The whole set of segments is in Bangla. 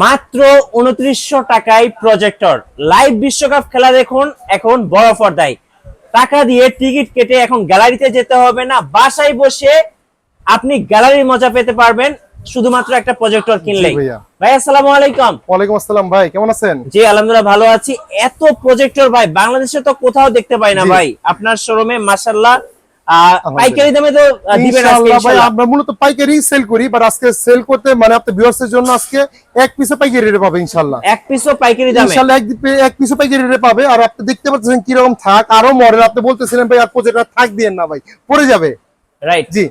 মাত্র ২৯০০ টাকায় প্রজেক্টর লাইভ বিশ্বকাপ খেলা দেখুন এখন বড় পর্দায়। টাকা দিয়ে টিকিট কেটে এখন গ্যালারিতে যেতে হবে না, বাসায় বসে আপনি গ্যালারির মজা পেতে পারবেন শুধুমাত্র একটা প্রজেক্টর কিনলেই। ভাই আসসালামু আলাইকুম। ওয়ালাইকুম আসসালাম ভাই, কেমন আছেন? জি আলহামদুলিল্লাহ ভালো আছি। এত প্রজেক্টর ভাই বাংলাদেশে তো কোথাও দেখতে পাই না ভাই, আপনার শোরুমে মাশাআল্লাহ পাইকারি দামে তো দিবেন আজকে ইনশাআল্লাহ। আমরা মূলত পাইকারি সেল করি, বাট আজকে সেল করতে মানে আপনাদের ভিউয়ার্সের জন্য আজকে এক পিসে পাইকারি রেটে পাবে ইনশাআল্লাহ। এক পিসও পাইকারি দামে ইনশাআল্লাহ এক পিসে পাইকারি রেটে পাবে। আর আপনি দেখতে পাচ্ছেন কি রকম থাক, আরো মডেল আপনি বলতেছিলেন ভাই আর প্রজেক্টর থাক দিয়েন না ভাই, পড়ে যাবে। রাইট জি।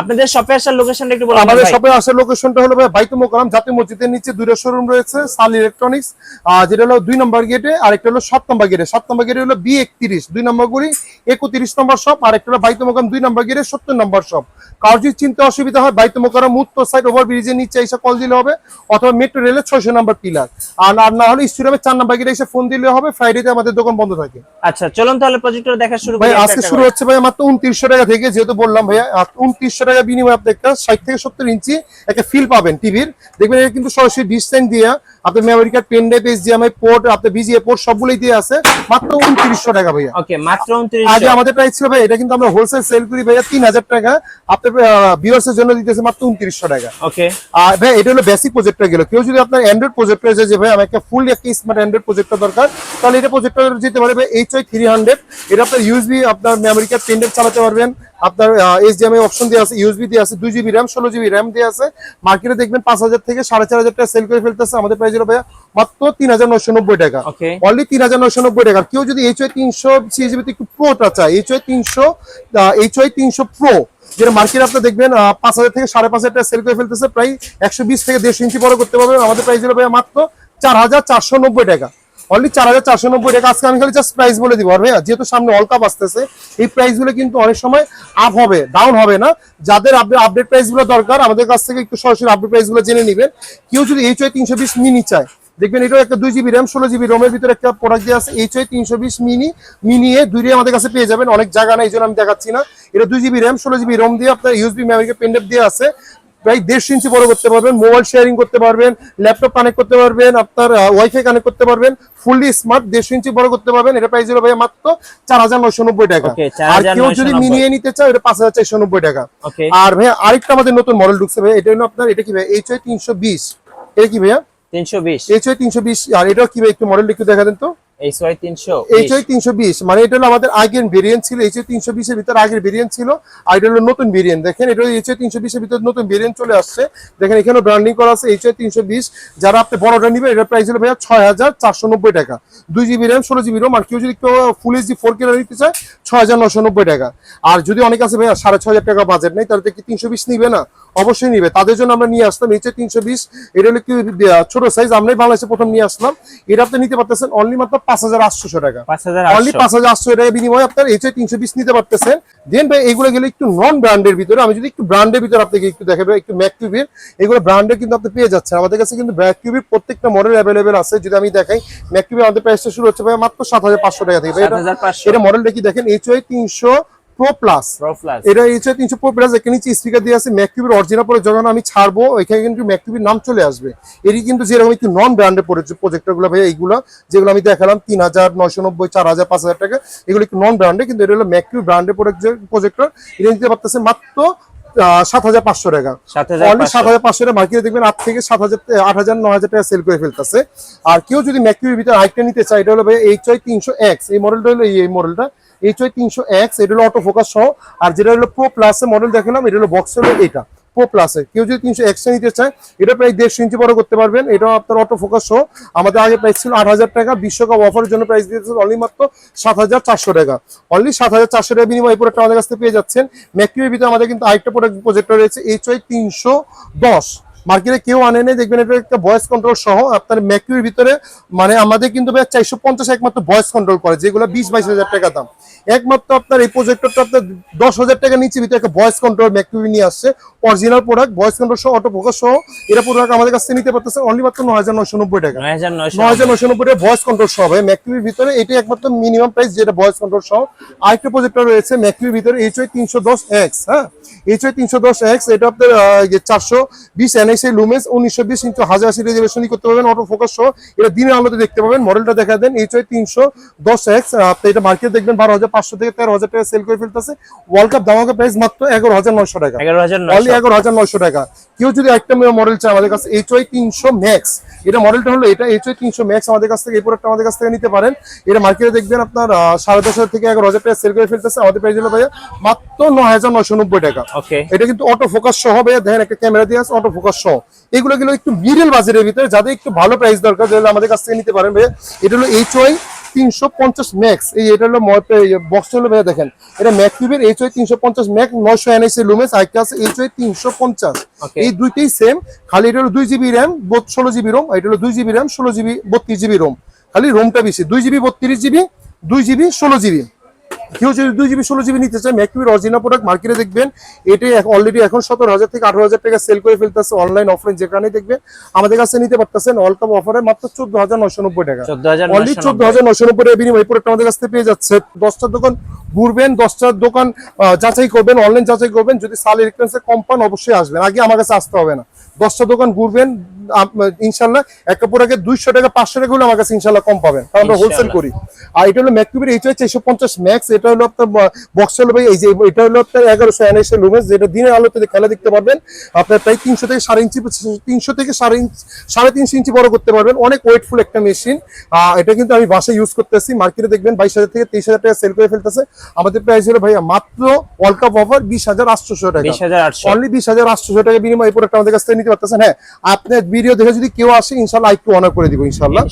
আপনাদের শপে আসার লোকেশনটা একটু বলুন। আমাদের শপে আসার লোকেশনটা হলো ভাই বাইতুল মোকাররম জাতীয় মসজিদের নিচে দুইটা শোরুম রয়েছে, সাল ইলেকট্রনিক্স, যেটা হলো 2 নম্বর গেটে, আর একটা হলো 7 নম্বর গেটে। 7 নম্বর গেটে হলো B31, 2 নম্বর গলি 31 নম্বর শপ, আর একটা হলো বাইতুল মোকাররম 2 নম্বর গেটে 70 নম্বর শপ। কারো যদি চিনতে অসুবিধা হয় বাইতুল মোকাররম উত্তর সাইড ওভার ব্রিজের নিচে এসে কল দিলে হবে, অথবা মেট্রো রেলের 600 নম্বর পিলার, আর না হলে স্টুডিয়ামে 4 নম্বর গেটে এসে ফোন দিলে হবে। ফ্রাইডেতে আমাদের দোকান বন্ধ থাকে। আচ্ছা চলুন তাহলে প্রজেক্টর দেখা শুরু করি। ভাই আজকে শুরু হচ্ছে ভাই মাত্র 2900 টাকা থেকে, যেহেতু বললাম ভাইয়া 2900 টাকা বিনিময়ে আপনি একটা 60 থেকে 70 ইঞ্চি একটা ফিল পাবেন টিভির। দেখবেন এটা কিন্তু সরাসরি ডিসটেন্স দিয়ে আপনার memory card, pen drive, HDMI port, আপনার VGA পোর্ট সবগুলোই দিয়ে আছে। মাত্র 2900 টাকা ভাইয়া। ওকে মাত্র 2900। আগে আমাদের প্রাইস ছিল ভাই, এটা কিন্তু আমরা হোলসেল সেল করি ভাইয়া 3000 টাকা, আপনার ভিউয়ার্সের জন্য দিতেছে মাত্র 2900 টাকা। ওকে আর ভাই এটা হলো বেসিক প্রজেক্টর গেল। কেউ যদি আপনার অ্যান্ড্রয়েড প্রজেক্টর যে ভাই আমার একটা ফুল একটা স্মার্ট অ্যান্ড্রয়েড প্রজেক্টর দরকার, তাহলে এটা প্রজেক্টর যেতে পারে ভাই HY 300। এটা আপনার USB, আপনার মেমোরি কার্ড, পেন ড্রাইভ চালাতে পারবেন। আপনার HDMI অপশন দেওয়া আছে, USB দিয়ে আছে, 2GB RAM 16GB RAM দিয়ে আছে। মার্কেটে দেখবেন 5000 থেকে 4500 টাকা সেল করে ফেলতেছে। আমাদের প্রাইস হলো ভাইয়া মাত্র 3990 টাকা, অনলি 3990 টাকা। কেউ যদি HY 300 6GB একটু প্রোটা চায়, HY 300 প্রো, যেটা মার্কেট আপনি দেখবেন 5000 থেকে 5500 টাকা সেল করে ফেলতেছে, প্রায় 120 থেকে 150 ইঞ্চি বড় করতে পারবেন। আমাদের প্রাইস হলো ভাইয়া মাত্র 4490 টাকা, অনলি 4490 টাকা। আজকে আমি খালি জাস্ট প্রাইস বলে দিব। আর ভাইয়া যেহেতু সামনে ওয়ার্ল্ড কাপ আসতেছে, এই প্রাইস গুলো কিন্তু অনেক সময় আপ হবে, ডাউন হবে না। যাদের আপডেট প্রাইস গুলো দরকার আমাদের কাছ থেকে একটু সরাসরি আপডেট প্রাইস গুলো জেনে নেবেন। কেউ যদি HY 320 মিনি চায়, দেখবেন এটা একটা 2GB RAM 16GB রোমের ভিতরে একটা প্রোডাক্ট দিয়ে আছে, HY 320 মিনি দুইটাই আমাদের কাছে পেয়ে যাবেন। অনেক জায়গা নাই, এই জন্য আমি দেখাচ্ছি না। এটা 2GB RAM 16GB রোম দিয়ে আপনার USB মেমোরি পেন ড্রাইভ দিয়ে আছে। প্রায় 150 ইঞ্চি বড় করতে পারবেন, মোবাইল শেয়ারিং করতে পারবেন, ল্যাপটপ কানেক্ট করতে পারবেন, আপনার ওয়াইফাই কানেক্ট করতে পারবেন, ফুললি স্মার্ট 150 ইঞ্চি বড় করতে পারবেন। এটা প্রাইস হলো ভাই মাত্র 4990 টাকা। আর কেউ যদি মিনি নিতে চায় এটা 5490 টাকা। আর ভাই আরেকটা আমাদের নতুন মডেল ঢুকছে ভাই, এটা হলো আপনার, এটা কি ভাই HY 320, এটা কি ভাইয়া 320, HY 320। আর এটা কি ভাই একটু মডেলটা একটু দেখা দেন তো। HY 320 মানে এটা হলো আমাদের আগের ভেরিয়েন্ট ছিল, HY 320 এর ভিতরে আগের ভেরিয়েন্ট ছিল, আর এটা হলো নতুন ভেরিয়েন্ট। দেখেন এটা HY 320 এর ভিতরে নতুন ভেরিয়েন্ট চলে আসছে। দেখেন এখানে ব্র্যান্ডিং করা আছে HY 320। যারা আপনি বড়টা নেবেন এটা প্রাইস হলো ভাইয়া 6490 টাকা, 2GB RAM 16GB রোম। আর কেউ যদি ফুল HD 4K নিতে চায় 6990 টাকা। আর যদি অনেক আছে ভাইয়া 6500 টাকা বাজেট নেই, তাহলে কি 320 নিবে না? অবশ্যই নিবে। তাদের জন্য আমরা নিয়ে আসলাম HY 320। এটা হলো কি ছোট সাইজ, আমরাই বাংলাদেশে প্রথম নিয়ে আসলাম। এটা আপনি নিতে পারতেছেন অনলি মাত্র 5800 টাকা, অনলি 5800 টাকা বিনিময়ে আপনার HY 320 নিতে পারতেছেন। দেন ভাই এগুলো গেলে একটু নন ব্র্যান্ডের ভিতরে, আমি যদি একটু ব্র্যান্ডের ভিতরে আপনাকে একটু দেখাবো, একটু ম্যাককিউবের এগুলো ব্র্যান্ডের কিন্তু আপনি পেয়ে যাচ্ছেন আমাদের কাছে। কিন্তু ম্যাককিউবের প্রত্যেকটা মডেল অ্যাভেলেবেল আছে। যদি আমি দেখাই ম্যাককিউবের আমাদের প্রাইসটা শুরু হচ্ছে ভাই মাত্র 7500 টাকা থেকে। এটা মডেলটা কি দেখেন HY 300 Pro Plus, এটা HY 300 Pro Plus। এখানে নিচে স্টিকার দিয়ে আছে ম্যাককিউবের অরিজিনাল। পরে যখন আমি ছাড়বো এখানে কিন্তু ম্যাককিউবের নাম চলে আসবে। এরই কিন্তু যেরকম একটু নন ব্র্যান্ডের প্রজেক্টর গুলো ভাই, এইগুলো যেগুলো আমি দেখালাম 3990, 4000, 5000 টাকা, এগুলো একটু নন ব্র্যান্ডে। কিন্তু এটা হলো ম্যাককিউব ব্র্যান্ডের প্রজেক্টর। এটা নিতে পারতেছে মাত্র 7500 টাকা, অনলি 7500 টাকা। মার্কেটে দেখবেন 8 থেকে 7000, 8000, 9000 টাকা সেল করে ফেলতেছে। আর কেউ যদি ম্যাককিউবের ভিতরে আরেকটা নিতে চায়, এটা হলো ভাই HY 300X। এই মডেলটা হলো এই মডেলটা HY 300X, এটা হলো অটো ফোকাস সহ। আর যেটা হলো প্রো প্লাস মডেল দেখালাম, এটা হলো বক্স হলো এটা প্রো প্লাসে। কেউ যদি 300X নিতে চায় এটা প্রায় 150 ইঞ্চি বড় করতে পারবেন। এটা আপনার অটো ফোকাস সহ। আমাদের আগে প্রাইস ছিল 8000 টাকা, বিশ্বকাপ অফারের জন্য প্রাইস দিয়েছে অনলি মাত্র 7400 টাকা, অনলি 7400 টাকা বিনিময়ে এই প্রোডাক্টটা আমাদের কাছ থেকে পেয়ে যাচ্ছেন। ম্যাককিউবের ভিতরে আমাদের কিন্তু আরেকটা প্রজেক্টর রয়েছে HY 310। মার্কেটে কেউ আনে নেই, দেখবেন এটা একটা ভয়েস কন্ট্রোল সহ আপনার ম্যাককিউবের ভিতরে। মানে আমাদের কিন্তু ভাই 450 একমাত্র ভয়েস কন্ট্রোল করে, যেগুলো 20-22 টাকা দাম। একমাত্র আপনার এই প্রজেক্টরটা আপনার 10000 টাকা নিচে ভিতরে একটা ভয়েস কন্ট্রোল ম্যাককিউব নিয়ে আসছে, অরিজিনাল প্রোডাক্ট, ভয়েস কন্ট্রোল সহ, অটো ফোকাস সহ। এটা প্রোডাক্ট আমাদের কাছ থেকে নিতে পারতেছে অনলি মাত্র 9990 টাকা, 9990 টাকা ভয়েস কন্ট্রোল সহ। ভাই ম্যাককিউবের ভিতরে এটাই একমাত্র মিনিমাম প্রাইস যেটা ভয়েস কন্ট্রোল সহ। আরেকটা প্রজেক্টর রয়েছে ম্যাককিউবের ভিতরে HY 310X। হ্যাঁ, HY 310X, এটা আপনার 420 NIC NSA লুমেন্স 1920 ইঞ্চি 1080 রেজোলিউশন করতে পারবেন, অটো ফোকাস সহ। এটা দিনের আলোতে দেখতে পাবেন। মডেলটা দেখা দেন HY 310X। আপনি এটা মার্কেট দেখবেন 12,500 থেকে 13,000 টাকা সেল করে ফেলতেছে। ওয়ার্ল্ড কাপ ধামাকা প্রাইস মাত্র 11,900 টাকা, 11,900 টাকা। কেউ যদি একটা মডেল চায় আমাদের কাছে HY 300 ম্যাক্স, এটা মডেলটা হলো এটা HY 300 ম্যাক্স, আমাদের কাছ থেকে এই প্রোডাক্টটা আমাদের কাছ থেকে নিতে পারেন। এটা মার্কেটে দেখবেন আপনার 10,500 থেকে 11,000 টাকা সেল করে ফেলতেছে। আমাদের প্রাইস হলো ভাইয়া মাত্র 9,990 টাকা। এটা কিন্তু অটো ফোকাস সহ ভাইয়া, দেখেন একটা ক্যামেরা দিয়ে আছে অটো ফোকাস সহ। এগুলো গেলো একটু মিডল বাজারের ভিতরে, যাদের একটু ভালো প্রাইস দরকার তাহলে আমাদের কাছ থেকে নিতে পারেন ভাইয়া। এটা হলো HY 350 ম্যাক্স। এটা হলো বক্স হলো ভাইয়া, দেখেন এটা ম্যাকটিভের HY 350 ম্যাক্স 900 NSA লুমেন্স, আরেকটা আছে HY 350। এই দুইটাই সেম, খালি এটা হলো 2GB র্যাম 16GB রোম, এটা হলো 2GB RAM 16GB 32GB Rome, খালি রোমটা বেশি 2GB 32GB 2GB 16GB। কেউ যদি 2GB 16GB নিতে চায় ম্যাকটিভের অরিজিনাল প্রোডাক্ট মার্কেটে দেখবেন এটা অলরেডি এখন 17,000 থেকে 18,000 টাকা সেল করে ফেলতেছে। অনলাইন অফলাইন যেখানে দেখবেন আমাদের কাছে নিতে পারতেছেন। ওয়ার্ল্ড কাপ অফারে মাত্র 14,990 টাকা, অনলি 14,990 টাকা বিনিময়ে এই প্রোডাক্ট আমাদের কাছ থেকে পেয়ে যাচ্ছে। 10টা দোকান ঘুরবেন, 10টা দোকান যাচাই করবেন, অনলাইন যাচাই করবেন। যদি সাল ইলেকট্রনিক্সে কম পান অবশ্যই আসবেন, আগে আমার কাছে আসতে হবে না। 10টা দোকান ঘুরবেন, ইনশাল্লাহ একটা প্রোডাক্টে 200 টাকা 500 টাকা হলে আমার কাছে ইনশাল্লাহ কম পাবেন, কারণ আমরা হোলসেল করি। আর এটা হলো ম্যাকটিভের HY 450 ম্যাক্স। এটা হলো আপনার বক্স হলো ভাই এই যে এটা হলো আপনার 1100 NSA লুমেন্স, যেটা দিনের আলোতে খেলা দেখতে পারবেন। আপনার প্রায় 300 থেকে 3.5 ইঞ্চি বড় করতে পারবেন। অনেক ওয়েটফুল একটা মেশিন। এটা কিন্তু আমি বাসায় ইউজ করতেছি। মার্কেটে দেখবেন 22,000 থেকে 23,000 টাকা সেল করে ফেলতেছে। আমাদের প্রাইস হলো ভাইয়া মাত্র ওয়ার্ল্ড কাপ অফার 20,800 টাকা, অনলি 20,800 টাকা বিনিময়ে এই প্রোডাক্ট আমাদের কাছ থেকে নিতে পারতেছেন। হ্যাঁ, আপনার ভিডিও দেখে যদি কেউ আসে ইনশাল্লাহ একটু অনার করে দিব ইনশাল্লাহ।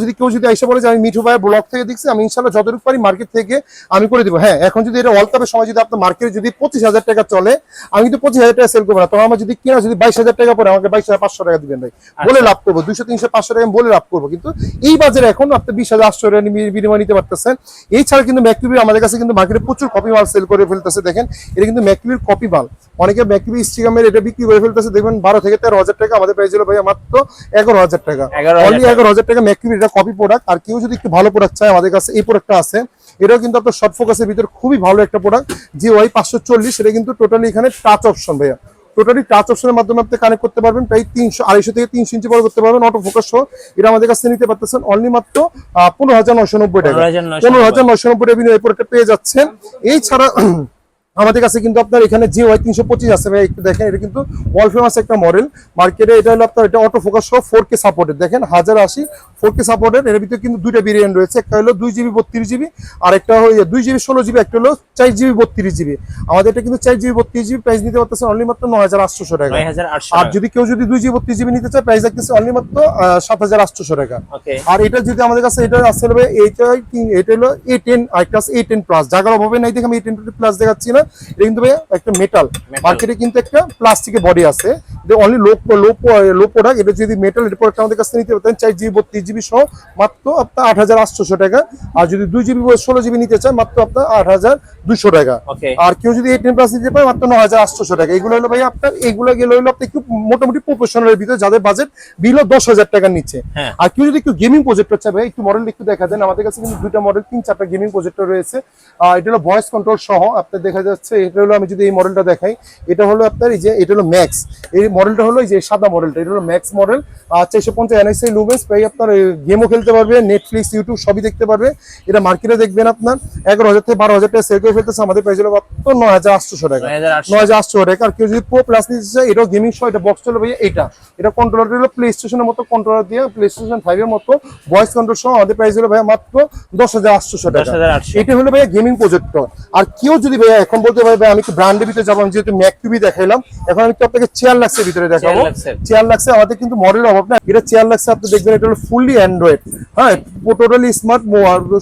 যদি কেউ যদি এসে বলে যে আমি মিঠু ভাইয়ের ব্লগ থেকে দেখছি, আমি ইনশাল্লাহ যতটুকু পারি মার্কেট থেকে আমি করে দিব। হ্যাঁ, এখন যদি এটা ওয়ার্ল্ড কাপের সময় যদি আপনার মার্কেটে যদি 25,000 টাকা চলে, আমি কিন্তু 25,000 টাকা সেল করবো না। তখন আমার যদি কিনা যদি 22,000 টাকা পরে আমাকে 22,500 টাকা দিবেন ভাই, বলে লাভ করবো। 200, 300, 500 টাকা বলে লাভ করবো। কিন্তু এই বাজারে এখন আপনি 20,800 টাকা বিনিময় নিতে পারতেছেন। এছাড়া কিন্তু ম্যাকটিভির আমাদের কাছে কিন্তু মার্কেটে প্রচুর কপি মাল সেল করে ফেলতেছে। দেখেন এটা কিন্তু ম্যাকটিভির কপি মাল, অনেকে ম্যাকটিভি স্টিকামের এটা বিক্রি করে ফেলতেছে। দেখবেন 12 থেকে 13,000 টাকা, আমাদের প্রাইস হলো ভাইয়া মাত্র 11,000 টাকা, অনলি 11,000 টাকা ম্যাকটিভি। এটা কপি প্রোডাক্ট। আর কেউ যদি একটু ভালো প্রোডাক্ট চায় আমাদের কাছে এই প্রোডাক্টটা আছে। এটাও কিন্তু আপনার শর্ট ফোকাসের ভিতরে খুবই ভালো একটা প্রোডাক্ট, GY 540। এটা কিন্তু টোটালি এখানে টাচ অপশন ভাইয়া, টোটালি টাচ অপশনের মাধ্যমে আপনি কানেক্ট করতে পারবেন। প্রায় 250 থেকে 300 ইঞ্চি বড় করতে পারবেন, অটো ফোকাস সহ। এটা আমাদের কাছে নিতে পারতেছেন অনলি মাত্র 15,990 টাকা, 15,990 টাকা বিনিময়ে এই প্রোডাক্টটা পেয়ে যাচ্ছেন। এই ছাড়া আমাদের কাছে কিন্তু আপনার এখানে GY 325 আছে ভাই, একটু দেখেন। এটা কিন্তু ওয়ার্ল্ড ফেমাস একটা মডেল মার্কেটে। এটা হলো আপনার এটা অটো ফোকাস সহ 4K সাপোর্টেড, দেখেন 1080 4K সাপোর্টেড। এর ভিতরে কিন্তু দুইটা ভেরিয়েন্ট রয়েছে, একটা হলো 2GB 32GB আর একটা হলো 2GB 16GB, একটা হলো 4GB 32GB। আমাদের এটা কিন্তু 4GB 32GB প্রাইস নিতে পারতেছে অনলি মাত্র 9,800 টাকা। আর যদি কেউ যদি 2GB 32GB নিতে চায় প্রাইস রাখতেছে অনলি মাত্র 7,800 টাকা। আর এটা যদি আমাদের কাছে এটা আসলে ভাই এটা হলো A10, আর একটা আছে A10 প্লাস। জায়গার অভাবে নাই দেখে আমি A10 প্লাস দেখাচ্ছি না। এটা কিন্তু ভাই একটা মেটাল, মার্কেটে কিন্তু একটা প্লাস্টিকের বডি আছে, অনলি লো প্রোডাক্ট। এটা যদি মেটাল এর প্রোডাক্ট আমাদের কাছে নিতে পারতেন 4GB 32GB সহ মাত্র আপনার 8,800 টাকা। আর যদি 2GB 16GB নিতে চান মাত্র আপনার 8,200 টাকা। আর কেউ যদি 18 প্লাস নিতে পারে মাত্র 9,800 টাকা। এগুলো হলো ভাই আপনার, এগুলো গেলে হলো আপনি একটু মোটামুটি প্রফেশনালের ভিতরে, যাদের বাজেট বিলো 10,000 টাকার নিচে। আর কেউ যদি একটু গেমিং প্রজেক্টর চায় ভাই, একটু মডেল একটু দেখা দেন। আমাদের কাছে কিন্তু দুইটা মডেল 3-4টা গেমিং প্রজেক্টর রয়েছে। এটা হলো ভয়েস কন্ট্রোল সহ আপনার দেখা যাচ্ছে। এটা হলো আমি যদি এই মডেলটা দেখাই, এটা হলো আপনার এই যে এটা হলো ম্যাক্স। এই মডেলটা হলো এই যে সাদা মডেলটা, এটা হলো ম্যাক্স মডেল। 450 NSA লুমেন্স, ভাই আপনার গেমও খেলতে পারবে, নেটফ্লিক্স ইউটিউব সবই দেখতে পারবে। এটা মার্কেটে দেখবেন আপনার 11,000 থেকে 12,000 টাকা সেল করে ফেলতেছে। আমাদের প্রাইস হলো মাত্র 9,800 টাকা, 9,800 টাকা। আর কেউ যদি প্রো প্লাস নিতে চায়, এটাও গেমিং সহ। এটা বক্স হলো ভাই এটা কন্ট্রোলার হলো প্লে স্টেশনের মতো কন্ট্রোলার দিয়ে, প্লে স্টেশন 5 এর মতো ভয়েস কন্ট্রোল সহ। আমাদের প্রাইস হলো ভাই মাত্র 10,800 টাকা। এটা হলো ভাই গেমিং প্রজেক্টর। আর কেউ যদি ভাই এখন বলতে পারবে আমি একটু ব্র্যান্ডের ভিতরে যাবো, আমি যেহেতু ম্যাকটিভি দেখাইলাম, এখন আমি একটু আপনাকে চেয়ার লাক্সের ভিতরে দেখাবো। চেয়ার লাক্সে আমাদের কিন্তু মডেলের অভাব না। এটা চেয়ার লাক্সে আপনি দেখবেন এটা হলো ফুললি অ্যান্ড্রয়েড। হ্যাঁ, টোটালি স্মার্ট,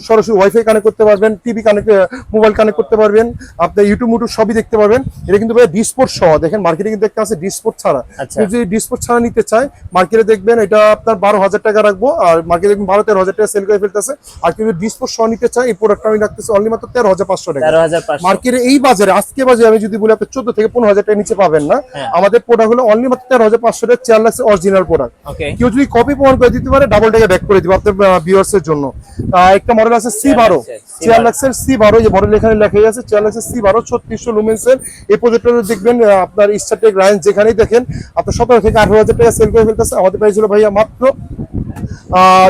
সরাসরি ওয়াইফাই কানেক্ট করতে পারবেন, টিভি কানেক্ট, মোবাইল কানেক্ট করতে পারবেন, আপনি ইউটিউব সবই দেখতে পারবেন। এটা কিন্তু ভাই ডিসপোর্ট সহ। দেখেন মার্কেটে কিন্তু একটা আছে ডিসপোর্ট ছাড়া। যদি ডিসপোর্ট ছাড়া নিতে চায় মার্কেটে দেখবেন এটা আপনার 12,000 টাকা রাখবো, আর মার্কেটে দেখবেন 12-13,000 টাকা সেল করে ফেলতেছে। আর কিন্তু ডিসপোর্ট সহ নিতে চায় এই প্রোডাক্টটা আমি রাখতেছি অনলি মাত্র 13,500 টাকা। মার্কেটে এই বাজারে আজকে বাজারে আমি যদি বলি আপনি 14 থেকে 15,000 টাকার নিচে পাবেন না। আমাদের প্রোডাক্ট হলো অনলি মাত্র 13,500 টাকা 4 লাখ অরিজিনাল প্রোডাক্ট। ওকে, কেউ যদি কপি প্রমাণ করে দিতে পারে ডাবল টাকা ব্যাক করে দিব আপনার ভিউয়ার্স এর জন্য। একটা মডেল আছে C12 4 লাখের C12, এই মডেল এখানে লেখা আছে 4 লাখের C12 3600 লুমেন্সের। এই প্রজেক্টর দেখবেন আপনার স্টারটেক রায়ন যেখানেই দেখেন আপনার 17 থেকে 18,000 টাকা সেল করে ফেলতেছে। আমাদের প্রাইস হলো ভাইয়া মাত্র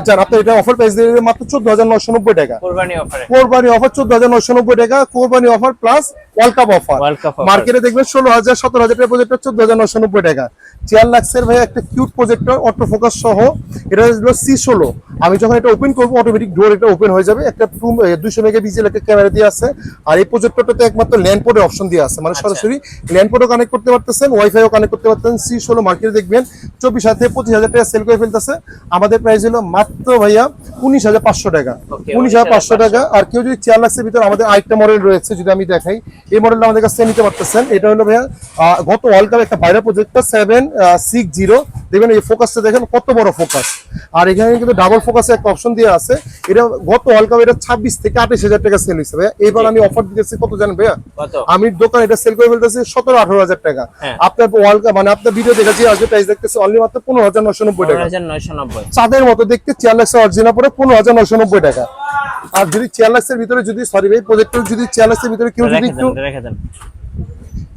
যার আপনার এটা অফার প্রাইস দিয়ে মাত্র 14,990 টাকা। কোরবানি অফার 14,990 টাকা, কোরবানি offer plus world cup offer. মার্কেটে দেখবেন 16,000 17,000 টাকা প্রজেক্টর 14,990 টাকা। 4 লাখের ভাই একটা কিউট প্রজেক্টর অটো ফোকাস সহ, এটা হলো C16। আমি যখন এটা ওপেন করবো অটোমেটিক ডোর এটা ওপেন হয়ে যাবে। একটা 200 মেগাপিক্সেল একটা ক্যামেরা দিয়ে আছে। আর এই প্রজেক্টরটাতে একমাত্র ল্যান্ড পোর্টের অপশন দিয়ে আছে, মানে সরাসরি ল্যান্ড পোর্টও কানেক্ট করতে পারতেছেন, ওয়াইফাইও কানেক্ট করতে পারতেছেন। C16 মার্কেটে দেখবেন 24,000 থেকে 25,000 টাকা সেল করে ফেলতেছে। আমাদের প্রাইস হলো মাত্র ভাইয়া 19,500 টাকা, 19,500 টাকা। আর কেউ যদি 4 লাখের ভিতরে আমাদের আরেকটা মডেল রয়েছে যদি আমি দেখাই, এই মডেলটা আমাদের কাছে নিতে পারতেছেন। এটা হলো ভাইয়া গত ওয়ার্ল্ড কাপ একটা ভাইরাল প্রজেক্টর 760। দেখবেন এই ফোকাসটা দেখেন কত বড় ফোকাস। আর এখানে কিন্তু ডাবল ফোকাসে একটা অপশন দিয়ে আছে। এটা গত ওয়ার্ল্ড কাপ এটা 26 থেকে 28,000 টাকা সেল হয়েছে ভাইয়া। এবার আমি অফার দিতেছি কত জানেন ভাইয়া? আমি দোকান এটা সেল করে ফেলতেছি 17-18,000 টাকা। আপনার ওয়ার্ল্ড কাপ মানে আপনার ভিডিও দেখেছি আজকে প্রাইস দেখতেছি অনলি মাত্র 15,990 টাকা। চাঁদের মতো দেখতে 4 লাখ অরিজিনাল পরে 15,990 টাকা। আর যদি 4 লাখের ভিতরে যদি সরি ভাই প্রজেক্টর যদি 4 লাখের ভিতরে কেউ যদি একটু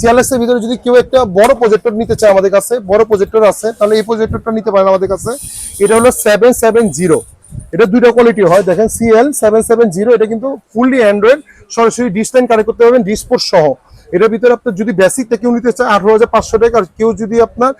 4 লাখের ভিতরে যদি কেউ একটা বড় প্রজেক্টর নিতে চায় আমাদের কাছে, বড় প্রজেক্টর আছে, তাহলে এই প্রজেক্টরটা নিতে পারেন আমাদের কাছে। এটা হলো 770। এটা দুইটা কোয়ালিটি হয়, দেখেন CL770। এটা কিন্তু ফুললি অ্যান্ড্রয়েড, সরাসরি ডিশ লাইন কানেক্ট করতে পারবেন ডিসপোর্ট সহ। এটার ভিতরে আপনার যদি বেসিকটা কেউ নিতে চায় 18,500 টাকা, আর কেউ যদি আপনার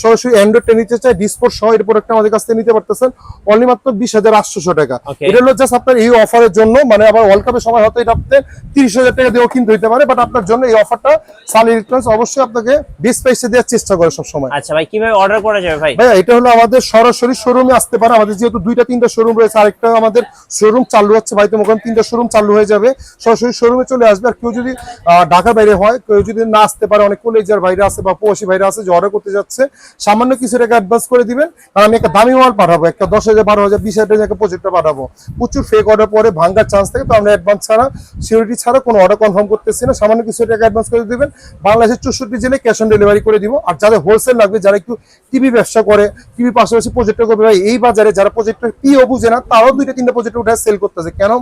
সরাসরি অ্যান্ড্রয়েডটা নিতে চায় ডিসপোর্ট সহ, এই প্রোডাক্টটা আমাদের কাছ থেকে নিতে পারতেছেন অনলি মাত্র 20,800 টাকা। এটা হলো জাস্ট আপনার এই অফারের জন্য, মানে আবার ওয়ার্ল্ড কাপের সময় হয়তো এটা আপনি 30,000 টাকা দিয়েও কিনতে হইতে পারে, বাট আপনার জন্য এই অফারটা সালি ইলেকট্রনিক্স অবশ্যই আপনাকে বেস্ট প্রাইসে দেওয়ার চেষ্টা করে সব সময়। আচ্ছা ভাই, কিভাবে অর্ডার করা যাবে ভাই? ভাই এটা হলো আমাদের সরাসরি শোরুমে আসতে পারে। আমাদের যেহেতু 2-3টা শোরুম রয়েছে, আরেকটা আমাদের শোরুম চালু হচ্ছে ভাই, তোমার 3টা শোরুম চালু হয়ে যাবে, সরাসরি শোরুমে চলে আসবে। আর কেউ যদি ঢাকার বাইরে হয়, কেউ যদি না আসতে পারে, অনেক কলেজের বাইরে আছে বা প্রবাসী বাইরে আছে যে অর্ডার করতে যাচ্ছে, সামান্য কিছু টাকা অ্যাডভান্স করে দিবেন। কারণ আমি একটা দামি মাল পাঠাবো, একটা 10,000 12,000 20,000 টাকা প্রজেক্টটা পাঠাবো, প্রচুর ফেক অর্ডার পরে ভাঙার চান্স থাকে। তো আমরা অ্যাডভান্স ছাড়া, সিকিউরিটি ছাড়া কোনো অর্ডার কনফার্ম করতেছি না। সামান্য কিছু টাকা অ্যাডভান্স করে দিবেন, বাংলাদেশের 64 জেলায় ক্যাশ অন ডেলিভারি করে দিব। আর যাদের হোলসেল লাগবে, যারা একটু টিভি ব্যবসা করে, টিভির পাশাপাশি প্রজেক্টর করবে, ভাই এই বাজারে যারা প্রজেক্টর পিও বুঝে না, তারাও 2-3টা প্রজেক্টর উঠে সেল করতেছে। কেন?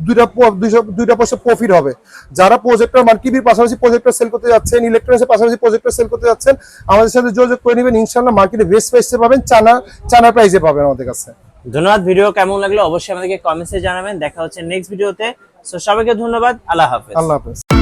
দুইটা পয়সা প্রফিট হবে। যারা প্রজেক্টর মানে টিভির পাশাপাশি প্রজেক্টর সেল করতে যাচ্ছেন, ইলেকট্রনিক্সের পাশাপাশি প্রজেক্টর সেল করতে যাচ্ছেন, আমাদের সাথে যোগাযোগ করে নেবেন। ইনশাআল্লাহ মার্কেটে বেস্ট প্রাইসে পাবেন, চানা প্রাইসে পাবেন আমাদের কাছে। ধন্যবাদ। ভিডিও কেমন লাগলো অবশ্যই আমাদেরকে কমেন্টসে জানাবেন। দেখা হচ্ছে নেক্সট ভিডিওতে। সো সবাইকে ধন্যবাদ। আল্লাহ হাফেজ। আল্লাহ হাফেজ।